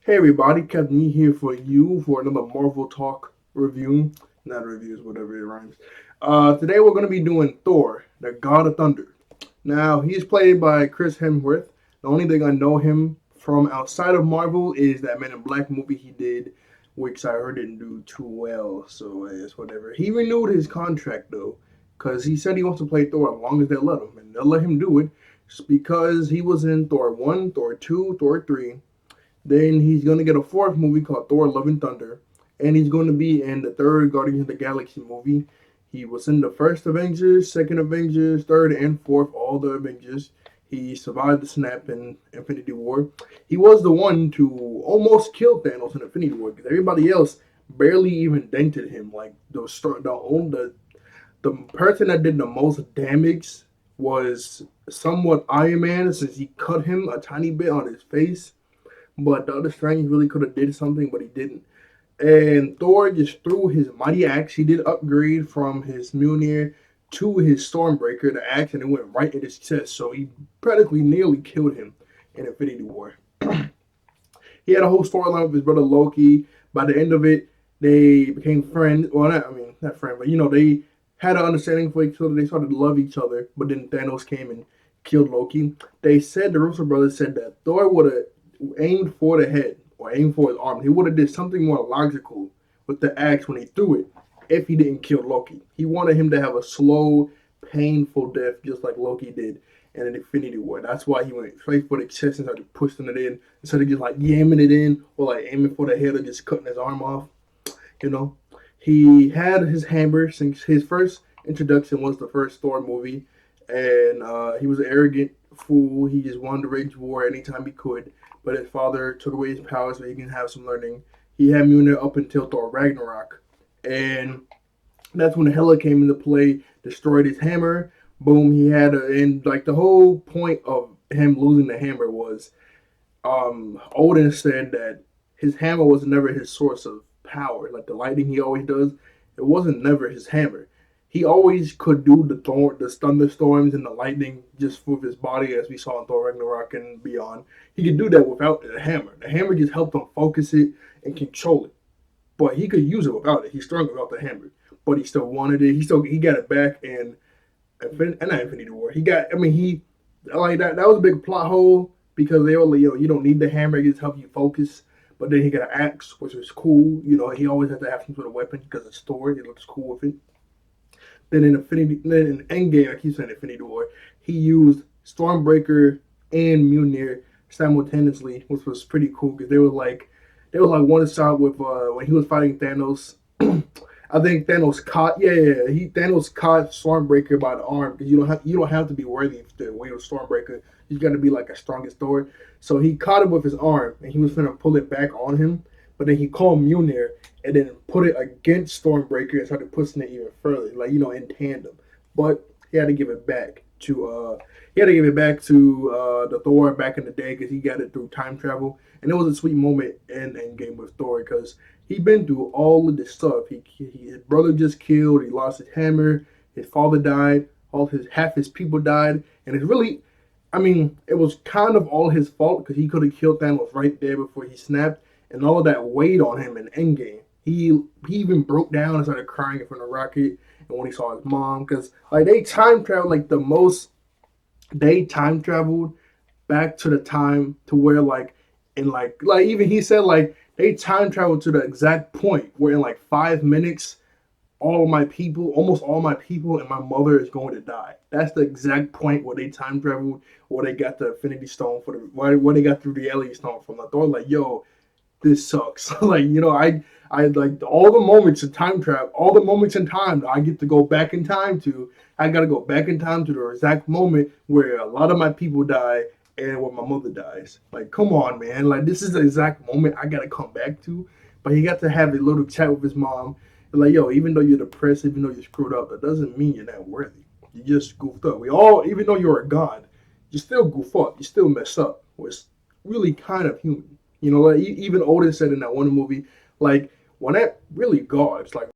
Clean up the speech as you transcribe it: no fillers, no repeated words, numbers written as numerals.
Hey everybody, Captain E here for you for another Marvel Talk review. Not reviews, whatever it rhymes. Today we're going to be doing Thor, the God of Thunder. Now, he's played by Chris Hemsworth. The only thing I know him from outside of Marvel is that Men in Black movie he did, which I heard didn't do too well, so it's whatever. He renewed his contract though, because he said he wants to play Thor as long as they let him, and they'll let him do it just because he was in Thor 1, Thor 2, Thor 3. Then he's going to get a fourth movie called Thor: Love and Thunder, and he's going to be in the third Guardians of the Galaxy movie. He was in the first Avengers, second Avengers, third and fourth, all the Avengers. He survived the snap in Infinity War. He was the one to almost kill Thanos in Infinity War because everybody else barely even dented him. Like the person that did the most damage was somewhat Iron Man since he cut him a tiny bit on his face, but Doctor Strange really could have did something, but he didn't. And Thor just threw his mighty axe. He did upgrade from his Mjolnir to his Stormbreaker, the axe, and it went right in his chest. So he practically nearly killed him in Infinity War. He had a whole storyline with his brother Loki. By the end of it, they became friends. Well, not friends, but they had an understanding for each other. They started to love each other. But then Thanos came and killed Loki. They said the Russo brothers said that Thor would have aimed for the head or aimed for his arm. He would have did something more logical with the axe when he threw it if he didn't kill Loki. He wanted him to have a slow, painful death just like Loki did in an Infinity War. That's why he went straight for the chest and started pushing it in instead of just like yamming it in or like aiming for the head or just cutting his arm off. You know, he had his hammer since his first introduction was the first Thor movie, and he was an arrogant fool. He just wanted to wage war anytime he could, but his father took away his power so he can have some learning. He had Mjolnir up until Thor Ragnarok, and that's when Hela came into play, destroyed his hammer. Boom, he had and like the whole point of him losing the hammer was Odin said that his hammer was never his source of power. Like the lightning he always does, it wasn't never his hammer. He always could do the thunderstorms and the lightning just with his body, as we saw in Thor Ragnarok and beyond. He could do that without the hammer. The hammer just helped him focus it and control it. But he could use it without it. He's strong without the hammer, but he still wanted it. He got it back and not Infinity War. He got. I mean, he like that. That was a big plot hole because they were like, you don't need the hammer; it just help you focus. But then he got an axe, which was cool. He always had to have some sort of weapon because it's Thor. It looks cool with it. Then in Endgame, I keep saying Infinity War, he used Stormbreaker and Mjolnir simultaneously, which was pretty cool because they were like one shot with when he was fighting Thanos. I think Thanos caught Thanos caught Stormbreaker by the arm because you don't have to be worthy to wield Stormbreaker. You got to be like a strongest Thor. So he caught him with his arm and he was gonna pull it back on him, but then he called Mjolnir and then put it against Stormbreaker and started pushing it even further, like in tandem. But he had to give it back to the Thor back in the day because he got it through time travel, and it was a sweet moment in Endgame with Thor because he'd been through all of this stuff. His brother just killed. He lost his hammer. His father died. Half his people died, and it's really, I mean, it was kind of all his fault because he could have killed Thanos right there before he snapped, and all of that weighed on him in Endgame. He even broke down and started crying in front of Rocket, and when he saw his mom, because like they time traveled like the most, they time traveled back to the time to where like even he said like they time traveled to the exact point where in like 5 minutes almost all my people and my mother is going to die. That's the exact point where they time traveled, where they got the Infinity Stone where they got the Reality Stone from. The Thor like, yo, this sucks. I like all the moments in time travel, all the moments in time that I get to go back in time to. I gotta go back in time to the exact moment where a lot of my people die and when my mother dies. Like, come on, man. Like, this is the exact moment I gotta come back to. But he got to have a little chat with his mom. Like, yo, even though you're depressed, even though you're screwed up, that doesn't mean you're not worthy. You just goofed up. We all, even though you're a god, you still goof up. You still mess up. It's really kind of human. Like even Odin said in that one movie, like when that really gods, like